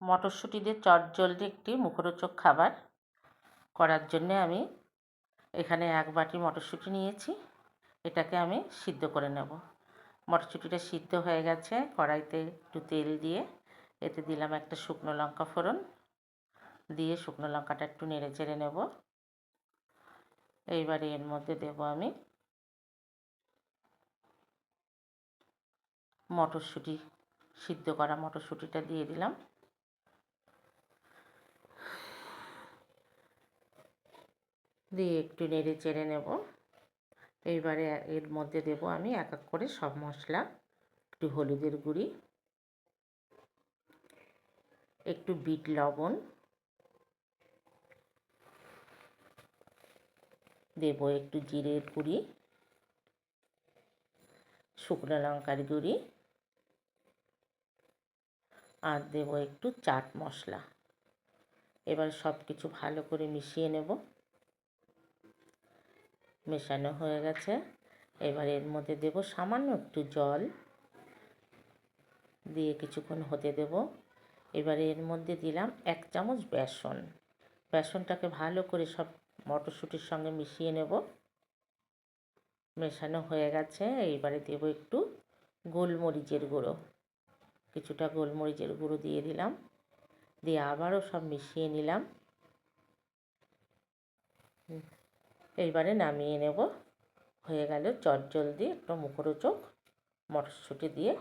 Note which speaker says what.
Speaker 1: মটরশুঁটি দিয়ে চটজলদি একটি মুখরোচক খাবার করার জন্যে আমি এখানে 1 বাটি মটরশুঁটি নিয়েছি। এটাকে আমি সিদ্ধ করে নেব। মটরশুঁটিটা সিদ্ধ হয়ে গেছে। কড়াইতে একটু তেল দিয়ে এতে দিলাম একটা শুকনো লঙ্কা ফোড়ন, দিয়ে শুকনো লঙ্কাটা একটু নেড়ে চেড়ে নেব। এইবারে এর মধ্যে দেব আমি মটরশুঁটি, সিদ্ধ করা মটরশুঁটিটা দিয়ে দিলাম। দিয়ে একটু নেড়ে চেড়ে নেব। এইবারে এর মধ্যে দেব আমি এক এক করে সব মশলা। একটু হলুদের গুঁড়ি, একটু বিট লবণ দেব, একটু জিরের গুঁড়ি, শুকনো লঙ্কার গুঁড়ি, আর দেব একটু চাট মশলা। এবার সব কিছু ভালো করে মিশিয়ে নেব। মেশানো হয়ে গেছে। এবার এর মধ্যে দেব সামান্য একটু জল, দিয়ে কিছুক্ষণ হতে দেব। এবারে এর মধ্যে দিলাম 1 চামচ বেসন। বেসনটাকে ভালো করে সব মটরশুঁটির সঙ্গে মিশিয়ে নেব। মেশানো হয়ে গেছে। এইবারে দেব একটু গোলমরিচের গুঁড়ো, কিছুটা গোলমরিচের গুঁড়ো দিয়ে দিলাম। দিয়ে আবারও সব মিশিয়ে নিলাম। এইবারে নামিয়ে নেব। হয়ে গেল চটজলদি একটা মুখরোচক মটরশুঁটি দিয়ে